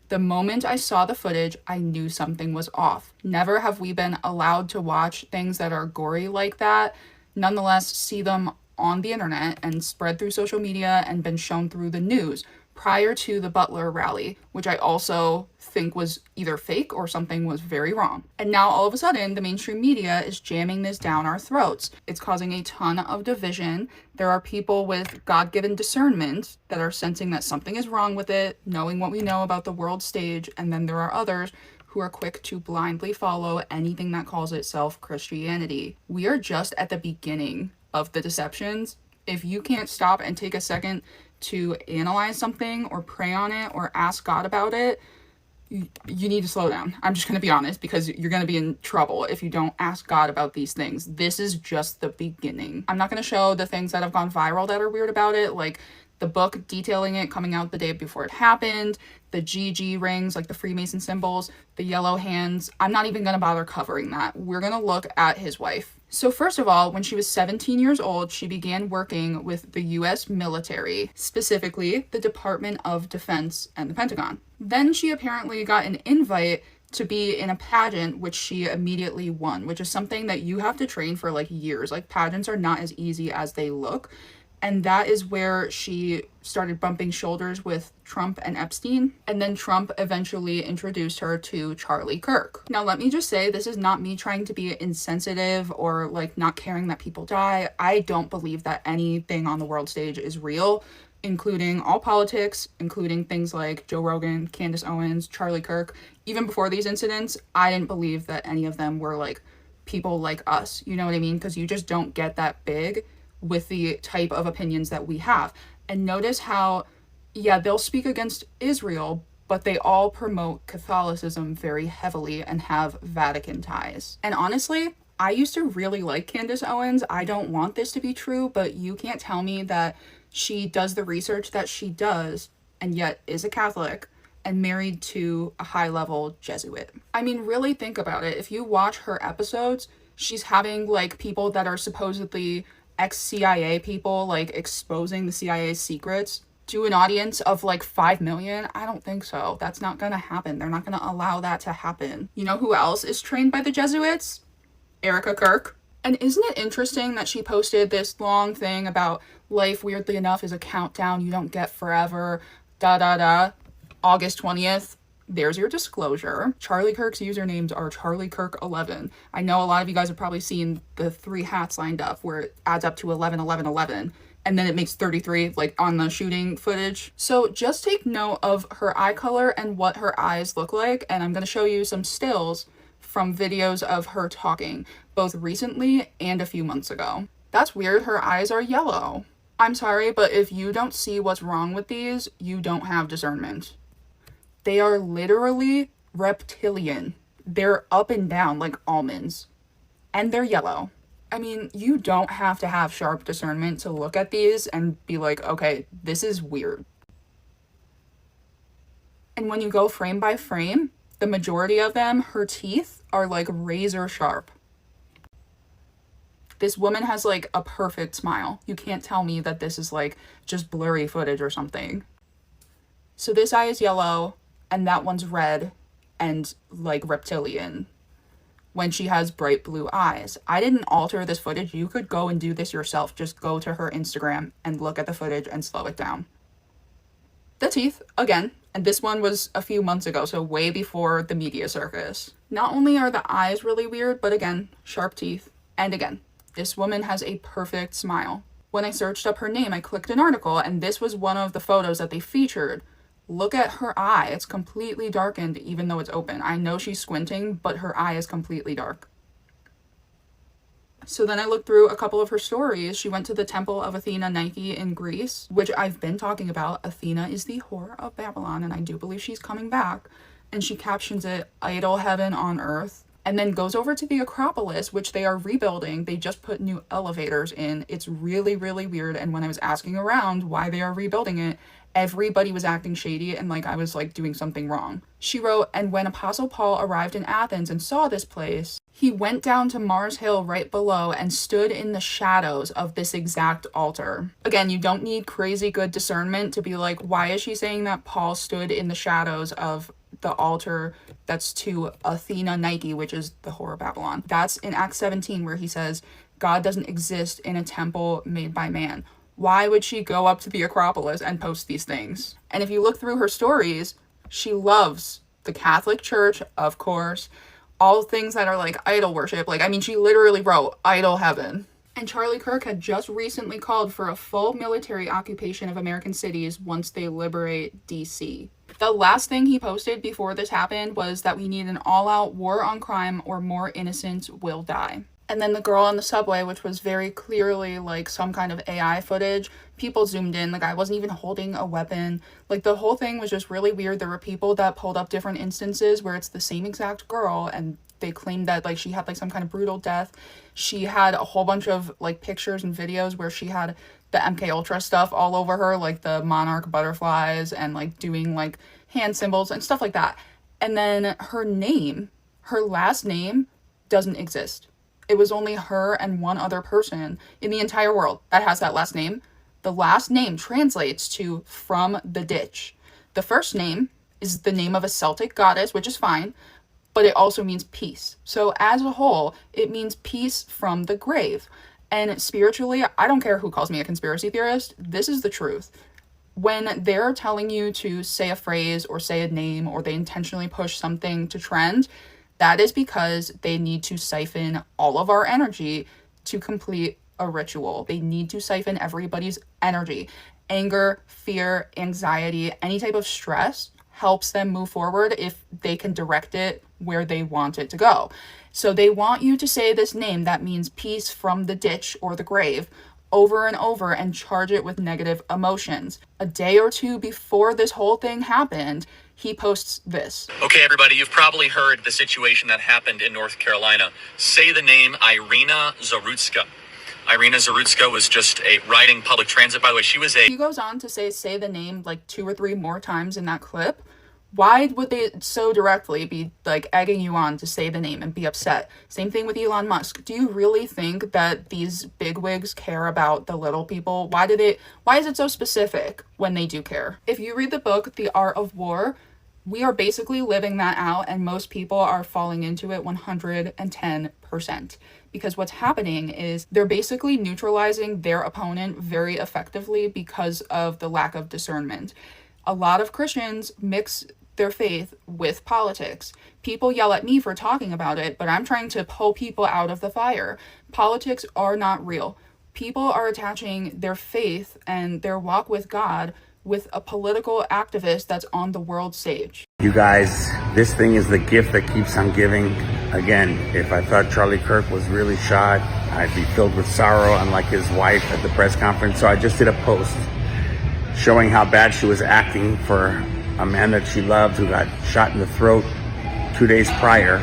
The moment I saw the footage, I knew something was off. Never have we been allowed to watch things that are gory like that, nonetheless see them on the internet and spread through social media and been shown through the news prior to the Butler rally, which I also think was either fake or something was very wrong. And now all of a sudden, the mainstream media is jamming this down our throats. It's causing a ton of division. There are people with God-given discernment that are sensing that something is wrong with it, knowing what we know about the world stage, and then there are others who are quick to blindly follow anything that calls itself Christianity. We are just at the beginning of the deceptions. If you can't stop and take a second to analyze something or pray on it or ask God about it, you need to slow down. I'm just going to be honest, because you're going to be in trouble if you don't ask God about these things. This is just the beginning. I'm not going to show the things that have gone viral that are weird about it, like the book detailing it coming out the day before it happened, the GG rings, like the Freemason symbols, the yellow hands. I'm not even going to bother covering that. We're going to look at his wife. So first of all, when she was 17 years old, she began working with the US military, specifically the Department of Defense and the Pentagon. Then she apparently got an invite to be in a pageant, which she immediately won, which is something that you have to train for like years. Like, pageants are not as easy as they look. And that is where she started bumping shoulders with Trump and Epstein. And then Trump eventually introduced her to Charlie Kirk. Now, let me just say, this is not me trying to be insensitive or like not caring that people die. I don't believe that anything on the world stage is real, including all politics, including things like Joe Rogan, Candace Owens, Charlie Kirk. Even before these incidents, I didn't believe that any of them were like people like us. You know what I mean? Because you just don't get that big with the type of opinions that we have. And notice how, yeah, they'll speak against Israel, but they all promote Catholicism very heavily and have Vatican ties. And honestly, I used to really like Candace Owens. I don't want this to be true, but you can't tell me that she does the research that she does and yet is a Catholic and married to a high-level Jesuit. I mean, really think about it. If you watch her episodes, she's having like people that are supposedly ex-CIA people, like exposing the CIA's secrets to an audience of like 5 million. I don't think so. That's not gonna happen. They're not gonna allow that to happen. You know who else is trained by the Jesuits? Erika Kirk. And isn't it interesting that she posted this long thing about life, weirdly enough, is a countdown, you don't get forever, August 20th. There's your disclosure. Charlie Kirk's usernames are Charlie Kirk 11. I know a lot of you guys have probably seen the 3 hats lined up where it adds up to 11, 11, 11, and then it makes 33, like on the shooting footage. So just take note of her eye color and what her eyes look like, and I'm going to show you some stills from videos of her talking, both recently and a few months ago. That's weird, her eyes are yellow. I'm sorry, but if you don't see what's wrong with these, you don't have discernment. They are literally reptilian. They're up and down like almonds. And they're yellow. I mean, you don't have to have sharp discernment to look at these and be like, okay, this is weird. And when you go frame by frame, the majority of them, her teeth are like razor sharp. This woman has like a perfect smile. You can't tell me that this is like just blurry footage or something. So this eye is yellow, and that one's red and like reptilian when she has bright blue eyes. I didn't alter this footage. You could go and do this yourself. Just go to her Instagram and look at the footage and slow it down. The teeth, again, and this one was a few months ago, so way before the media circus. Not only are the eyes really weird, but again, sharp teeth. And again, this woman has a perfect smile. When I searched up her name, I clicked an article, and this was one of the photos that they featured. Look at her eye. It's completely darkened even though it's open. I know she's squinting, but her eye is completely dark. So then I looked through a couple of her stories. She went to the Temple of Athena Nike in Greece, which I've been talking about. Athena is the whore of Babylon, and I do believe she's coming back. And she captions it, idol heaven on earth. And then goes over to the Acropolis, which they are rebuilding. They just put new elevators in. It's really, really weird. And when I was asking around why they are rebuilding it, everybody was acting shady and like I was like doing something wrong. She wrote, and when Apostle Paul arrived in Athens and saw this place, he went down to Mars Hill right below and stood in the shadows of this exact altar. Again, you don't need crazy good discernment to be like, why is she saying that Paul stood in the shadows of the altar that's to Athena Nike, which is the whore of Babylon. That's in Acts 17 where he says, God doesn't exist in a temple made by man. Why would she go up to the Acropolis and post these things? And if you look through her stories, she loves the Catholic Church, of course, all things that are like idol worship. Like, I mean, she literally wrote idol heaven. And Charlie Kirk had just recently called for a full military occupation of American cities once they liberate DC. The last thing he posted before this happened was that we need an all-out war on crime or more innocents will die. And then the girl on the subway, which was very clearly like some kind of AI footage, people zoomed in, the guy wasn't even holding a weapon. Like, the whole thing was just really weird. There were people that pulled up different instances where it's the same exact girl, and they claimed that like she had like some kind of brutal death. She had a whole bunch of like pictures and videos where she had the MK Ultra stuff all over her, like the monarch butterflies and like doing like hand symbols and stuff like that. And then her name, her last name, doesn't exist. It was only her and one other person in the entire world that has that last name. The last name translates to from the ditch. The first name is the name of a Celtic goddess, which is fine, but it also means peace. So as a whole, it means peace from the grave. And spiritually, I don't care who calls me a conspiracy theorist, this is the truth. When they're telling you to say a phrase or say a name, or they intentionally push something to trend, that is because they need to siphon all of our energy to complete a ritual. They need to siphon everybody's energy. Anger, fear, anxiety, any type of stress helps them move forward if they can direct it where they want it to go. So they want you to say this name that means peace from the ditch or the grave over and over and charge it with negative emotions. A day or two before this whole thing happened, he posts this. Okay, everybody, you've probably heard the situation that happened in North Carolina. Say the name Irina Zarutska. Irina Zarutska was just riding public transit. By the way, He goes on to say the name like 2 or 3 more times in that clip. Why would they so directly be like egging you on to say the name and be upset? Same thing with Elon Musk. Do you really think that these bigwigs care about the little people? Why is it so specific when they do care? If you read the book, The Art of War, we are basically living that out, and most people are falling into it 110%. Because what's happening is they're basically neutralizing their opponent very effectively because of the lack of discernment. A lot of Christians mix their faith with politics. People yell at me for talking about it, but I'm trying to pull people out of the fire. Politics are not real. People are attaching their faith and their walk with God with a political activist that's on the world stage. You guys, this thing is the gift that keeps on giving. Again, if I thought Charlie Kirk was really shot, I'd be filled with sorrow, unlike his wife at the press conference. So I just did a post showing how bad she was acting for a man that she loved who got shot in the throat 2 days prior.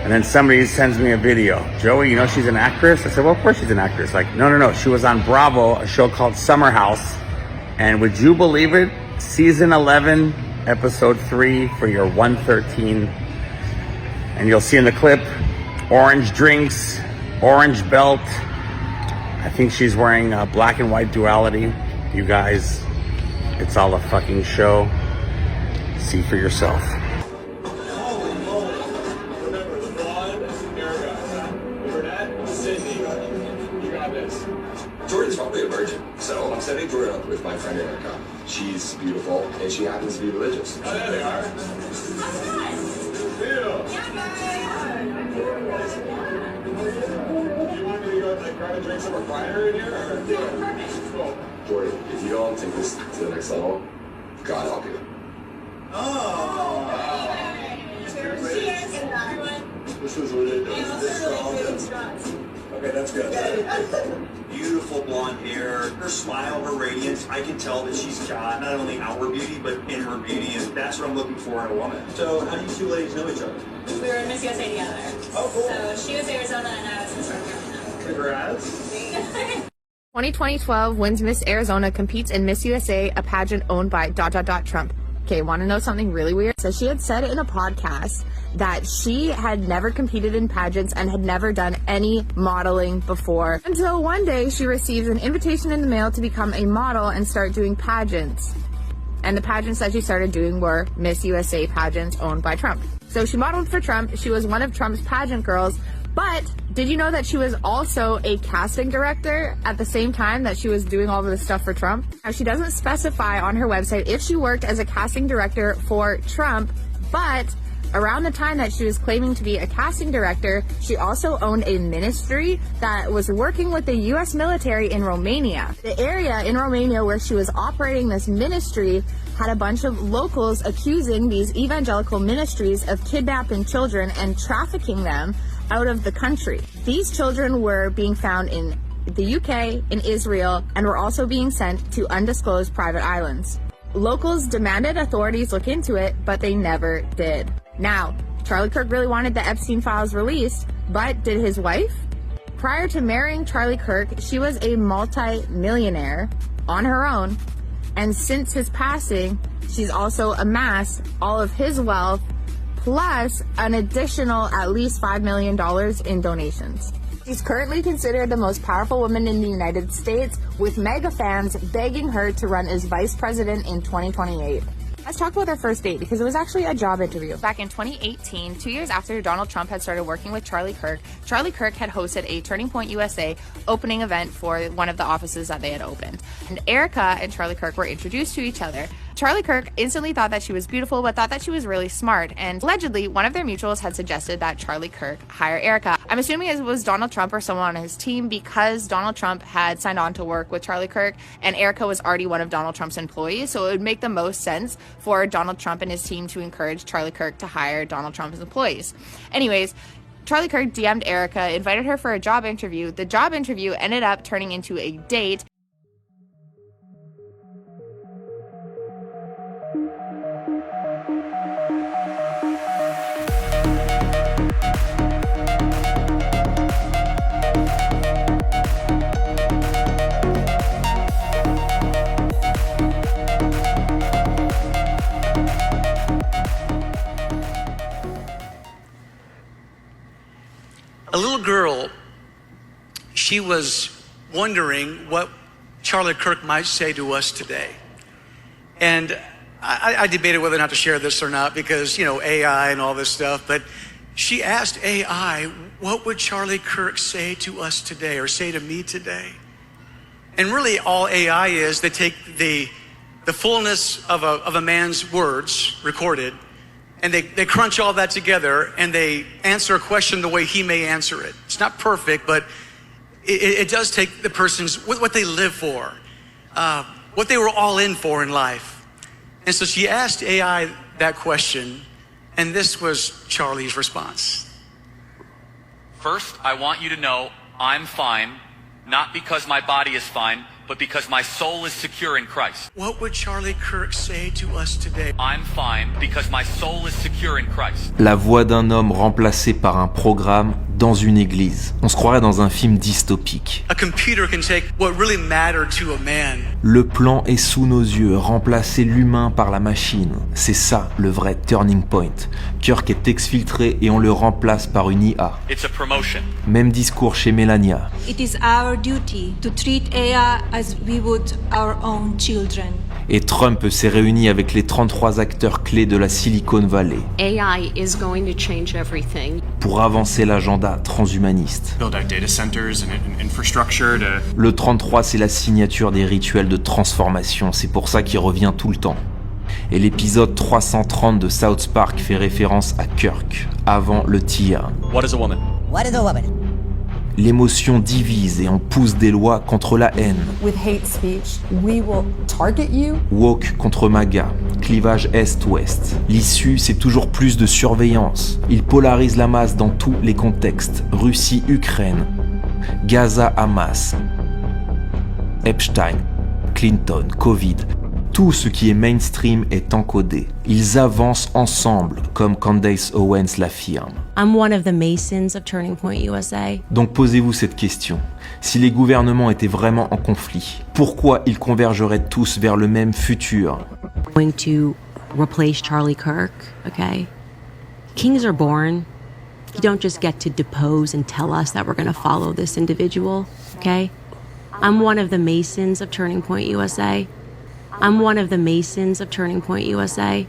And then somebody sends me a video. Joey, you know she's an actress? I said, well, of course she's an actress. Like, no. She was on Bravo, a show called Summer House. And would you believe it? Season 11, episode 3 for your 113. And you'll see in the clip, orange drinks, orange belt. I think she's wearing a black and white duality. You guys, it's all a fucking show. See for yourself. Jordan's probably a virgin, so I'm setting Jordan up with my friend Erika. She's beautiful, and she happens to be religious. Oh, there they are. You want me to go like grab a drink somewhere quieter in here? Or? Yeah, cool. Jordan, if you don't take this to the next level, God help you. This is what it is. Okay, that's good. Beautiful blonde hair, her smile, her radiance. I can tell that she's got not only outward beauty, but inner beauty, and that's what I'm looking for in a woman. So, how do you two ladies know each other? We were in Miss USA together. Oh, cool. So she was Arizona and I was Miss North Carolina. Congrats. 2012 wins Miss Arizona competes in Miss USA, a pageant owned by ... Trump. Okay, want to know something really weird? So she had said in a podcast that she had never competed in pageants and had never done any modeling before, until one day she receives an invitation in the mail to become a model and start doing pageants. And the pageants that she started doing were Miss USA pageants owned by Trump. So she modeled for Trump. She was one of Trump's pageant girls. But did you know that she was also a casting director at the same time that she was doing all of this stuff for Trump? Now, she doesn't specify on her website if she worked as a casting director for Trump, but around the time that she was claiming to be a casting director, she also owned a ministry that was working with the U.S. military in Romania. The area in Romania where she was operating this ministry had a bunch of locals accusing these evangelical ministries of kidnapping children and trafficking them out of the country. These children were being found in the UK, in Israel, and were also being sent to undisclosed private islands. Locals demanded authorities look into it, but they never did. Now, Charlie Kirk really wanted the Epstein files released, but did his wife? Prior to marrying Charlie Kirk, she was a multi-millionaire on her own, and since his passing, she's also amassed all of his wealth plus an additional at least $5 million in donations. She's currently considered the most powerful woman in the United States, with mega fans begging her to run as vice president in 2028. Let's talk about their first date, because it was actually a job interview. Back in 2018, 2 years after Donald Trump had started working with Charlie Kirk had hosted a Turning Point USA opening event for one of the offices that they had opened. And Erika and Charlie Kirk were introduced to each other. Charlie Kirk instantly thought that she was beautiful, but thought that she was really smart. And allegedly, one of their mutuals had suggested that Charlie Kirk hire Erika. I'm assuming it was Donald Trump or someone on his team, because Donald Trump had signed on to work with Charlie Kirk, and Erika was already one of Donald Trump's employees. So it would make the most sense for Donald Trump and his team to encourage Charlie Kirk to hire Donald Trump's employees. Anyways, Charlie Kirk DM'd Erika, invited her for a job interview. The job interview ended up turning into a date. A little girl, she was wondering what Charlie Kirk might say to us today. And I debated whether or not to share this or not because, you know, AI and all this stuff, but she asked AI, what would Charlie Kirk say to us today or say to me today? And really all AI is, they take the fullness of a man's words recorded, and they crunch all that together and they answer a question the way he may answer it. It's not perfect, but it does take the person's, what they live for, what they were all in for in life. And so she asked AI that question, and this was Charlie's response. First, I want you to know I'm fine, not because my body is fine, but because my soul is secure in Christ. What would Charlie Kirk say to us today? I'm fine because my soul is secure in Christ. La voix d'un homme remplacé par un programme dans une église. On se croirait dans un film dystopique. A computer can take what really mattered to a man. Le plan est sous nos yeux, remplacer l'humain par la machine. C'est ça le vrai turning point. Kirk est exfiltré et on le remplace par une IA. It's a promotion. Même discours chez Melania. It is our duty to treat AI as we would our own children. Et Trump s'est réuni avec les 33 acteurs clés de la Silicon Valley. AI is going to change everything. Pour avancer l'agenda transhumaniste. Build out data centers and infrastructure to... Le 33, c'est la signature des rituels de transformation, c'est pour ça qu'il revient tout le temps. Et l'épisode 330 de South Park fait référence à Kirk, avant le tir. What is a woman? What is a woman? L'émotion divise et on pousse des lois contre la haine. With hate speech, we will target you. Woke contre MAGA, clivage Est-Ouest. L'issue, c'est toujours plus de surveillance. Il polarise la masse dans tous les contextes. Russie-Ukraine, Gaza-Hamas, Epstein, Clinton, Covid. Tout ce qui est mainstream est encodé. Ils avancent ensemble, comme Candace Owens l'affirme. I'm one of the Masons of Turning Point USA. Donc posez-vous cette question. Si les gouvernements étaient vraiment en conflit, pourquoi ils convergeraient tous vers le même futur? Going to replace Charlie Kirk, okay? Kings are born. You don't just get to depose and tell us that we're going to follow this individual, okay? I'm one of the Masons of Turning Point USA. I'm one of the Masons of Turning Point USA.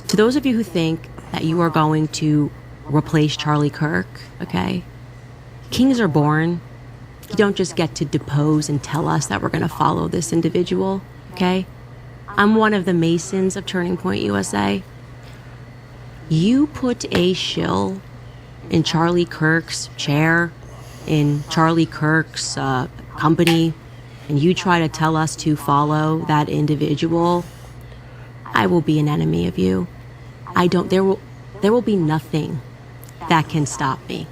To those of you who think that you are going to replace Charlie Kirk, okay? Kings are born. You don't just get to depose and tell us that we're going to follow this individual, okay? I'm one of the Masons of Turning Point USA. You put a shill in Charlie Kirk's chair, in Charlie Kirk's company, and you try to tell us to follow that individual, I will be an enemy of you. There will be nothing that can stop me,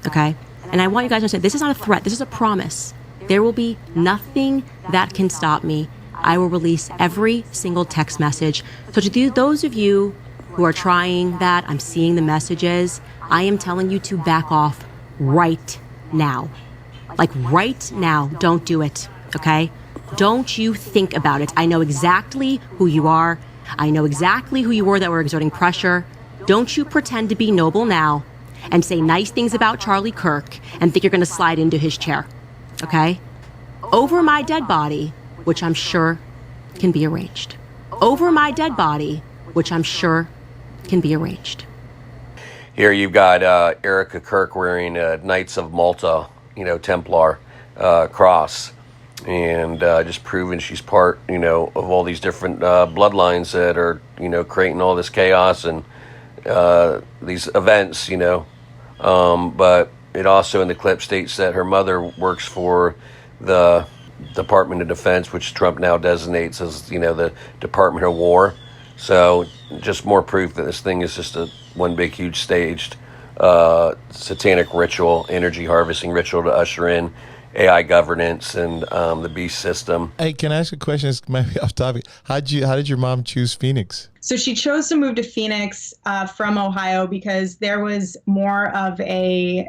okay? And I want you guys to understand, this is not a threat, this is a promise. There will be nothing that can stop me. I will release every single text message. So to those of you who are trying that, I'm seeing the messages, I am telling you to back off right now. Like right now, don't do it, okay? Don't you think about it. I know exactly who you are. I know exactly who you were that were exerting pressure. Don't you pretend to be noble now and say nice things about Charlie Kirk and think you're going to slide into his chair, okay? Over my dead body, which I'm sure can be arranged. Over my dead body, which I'm sure can be arranged. Here you've got Erika Kirk wearing a Knights of Malta, Templar cross, and just proving she's part, of all these different bloodlines that are, creating all this chaos and these events, but it also in the clip states that her mother works for the Department of Defense, which Trump now designates as, the Department of War. So just more proof that this thing is just one big, huge staged satanic ritual, energy harvesting ritual to usher in AI governance and the beast system. Hey, can I ask a question? It's maybe off topic. How did your mom choose Phoenix? So she chose to move to Phoenix from Ohio because there was more of an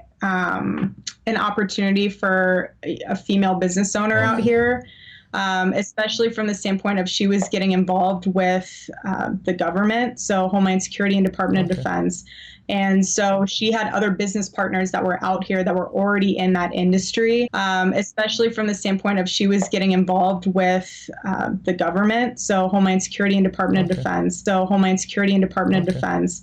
opportunity for a female business owner out here. Especially from the standpoint of she was getting involved with the government, so Homeland Security and Department of Defense. And so she had other business partners that were out here that were already in that industry, especially from the standpoint of she was getting involved with the government, so Homeland Security and Department of Defense. So Homeland Security and Department of Defense.